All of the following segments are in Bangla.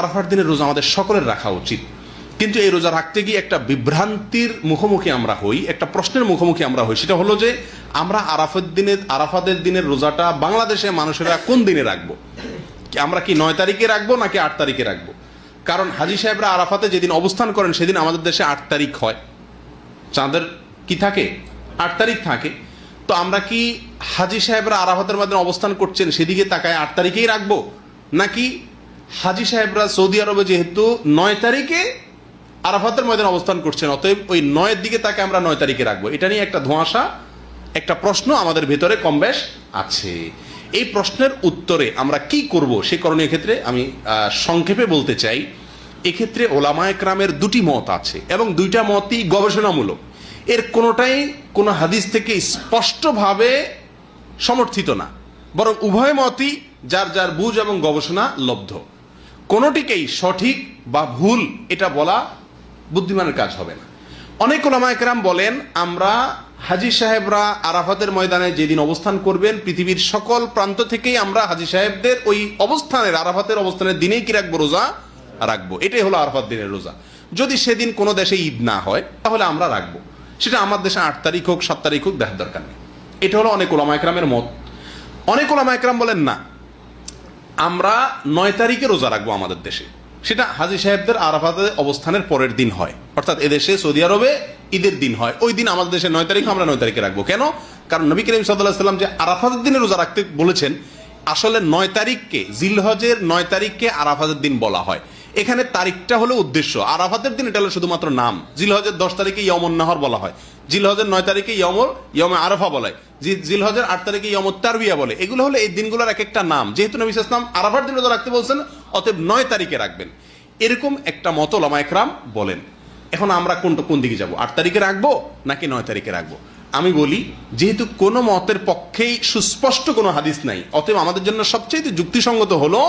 আরাফার দিনের রোজা আমাদের সকলের রাখা উচিত, কিন্তু এই রোজা রাখতে গিয়ে একটা বিভ্রান্তির মুখোমুখি আমরা হই, একটা প্রশ্নের মুখোমুখি আমরা হই। সেটা হলো যে আমরা আরাফাতের দিনের রোজাটা বাংলাদেশে মানুষেরা কোন দিনে রাখবো? আমরা কি 9 তারিখে রাখবো নাকি 8 তারিখে রাখবো? কারণ হাজী সাহেবরা আরাফাতে যেদিন অবস্থান করেন সেদিন আমাদের দেশে 8 তারিখ হয়, চাঁদের কি থাকে 8 তারিখ থাকে। তো আমরা কি হাজী সাহেবরা আরাফাতের মধ্যে অবস্থান করছেন সেদিকে তাকায় 8 তারিখেই রাখবো, নাকি হাজী সাহেবরা সৌদি আরবে যেহেতু 9 তারিখে আরাফাতের ময়দানে অবস্থান করছেন অতএব ওই 9-এর দিকে তাকে আমরা 9 তারিখে রাখবো? এটা নিয়ে একটা ধোঁয়াশা, একটা প্রশ্ন আমাদের ভেতরে কম বেশ আছে। এই প্রশ্নের উত্তরে আমরা কি করব সে করণীয় ক্ষেত্রে আমি সংক্ষেপে বলতে চাই, এক্ষেত্রে ওলামায়ে কেরামের দুটি মত আছে এবং দুইটা মতই গবেষণামূলক। এর কোনোটাই কোনো হাদিস থেকে স্পষ্টভাবে সমর্থিত না, বরং উভয় মতই যার যার বুঝ এবং গবেষণা লব্ধ। কোনোটিকেই সঠিক বা ভুল এটা বলা বুদ্ধিমানের কাজ হবে না। অনেক ওলামায়ে কেরাম বলেন আমরা হাজী সাহেবরা আরাফাতের ময়দানে যেদিন অবস্থান করবেন পৃথিবীর সকল প্রান্ত থেকেই আমরা হাজী সাহেবদের ওই অবস্থানের আরাফাতের অবস্থানের দিনেই কি রাখবো? রোজা রাখবো। এটাই হলো আরাফাত দিনের রোজা। যদি সেদিন কোনো দেশে ঈদ না হয় তাহলে আমরা রাখবো, সেটা আমার দেশে 8 তারিখ হোক 7 তারিখ হোক দেখার দরকার নেই। এটা হলো অনেক ওলামায়ে কেরামের মত। অনেক ওলামায়ে কেরাম বলেন না, আমরা 9 তারিখে রোজা রাখবো আমাদের দেশে, সেটা হাজী সাহেবদের আরাফাতে অবস্থানের পরের দিন হয়, অর্থাৎ এদেশে সৌদি আরবে ঈদের দিন হয়, ওই দিন আমাদের দেশে 9 তারিখ, আমরা 9 তারিখে রাখবো। কেন? কারণ নবী করিম সাল্লাল্লাহু আলাইহি ওয়াসাল্লাম যে আরাফাতের দিনে রোজা রাখতে বলেছেন, আসলে 9 তারিখকে, জিলহজের 9 তারিখকে আরাফাতের দিন বলা হয়। এখানে তারিখটা হলো উদ্দেশ্য, আরাফাতের দিন এটা হলো শুধুমাত্র নাম। জিলহজের 10 তারিখে ইয়মুন নাহর বলা হয়, জিলহজের 9 তারিখে ইয়মে আরাফা বলা হয়, জিলহজের 8 তারিখে ইয়মুত তারবিয়া বলে। এগুলো হলো এই দিনগুলোর এক একটা নাম। যেহেতু নবী সাল্লাল্লাহু আলাইহি ওয়াসাল্লাম আরাফার দিন রোজা রাখতে বলছেন, অতএব 9 তারিখে রাখবেন, এরকম একটা মত ওলামায়ে কেরাম বলেন। এখন আমরা কোন দিকে যাব? 8 তারিখে রাখবো নাকি 9 তারিখে রাখবো? আমি বলি, যেহেতু কোনো মতের পক্ষেই সুস্পষ্ট কোনো হাদিস নাই, অতএব আমাদের জন্য সবচেয়ে যুক্তিসঙ্গত হলো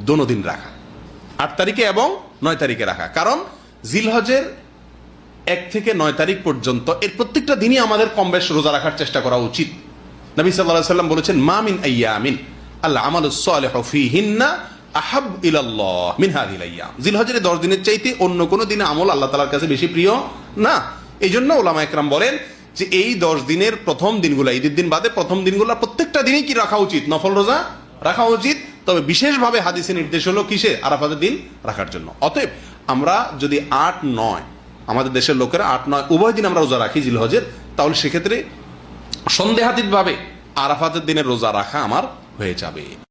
দোনো দিন রাখা, 8 তারিখে এবং 9 তারিখে রাখা। কারণ জিলহজের 1 থেকে 9 তারিখ পর্যন্ত এর প্রত্যেকটা দিনই আমাদের কম বেশ রোজা রাখার চেষ্টা করা উচিত। নবী সাল্লাল্লাহু আলাইহি ওয়াসাল্লাম বলেছেন, মা মিন আইয়ামিন আল আমালুস সালিহু ফীহিন্না আহাব ইলাল্লাহ মিন হাযিহিল আইয়াম। জিলহজের 10 দিনের চাইতে অন্য কোনো দিনে আমল আল্লাহ তাআলার কাছে বেশি প্রিয় না। এই জন্য ওলামায়ে কেরাম বলেন যে এই 10 দিনের প্রথম দিনগুলো, ঈদের দিন বাদে প্রথম দিনগুলো প্রত্যেকটা দিনই কি রাখা উচিত? নফল রোজা রাখা উচিত। তবে বিশেষভাবে হাদিসে নির্দেশ হলো কিসে? আরাফাতের দিন রাখার জন্য। অতএব আমরা যদি 8-9, আমাদের দেশের লোকেরা 8-9 উভয় দিন আমরা রোজা রাখি জিলহজের, তাহলে সেক্ষেত্রে সন্দেহাতীতভাবে আরাফাতের দিনের রোজা রাখা আমার হয়ে যাবে।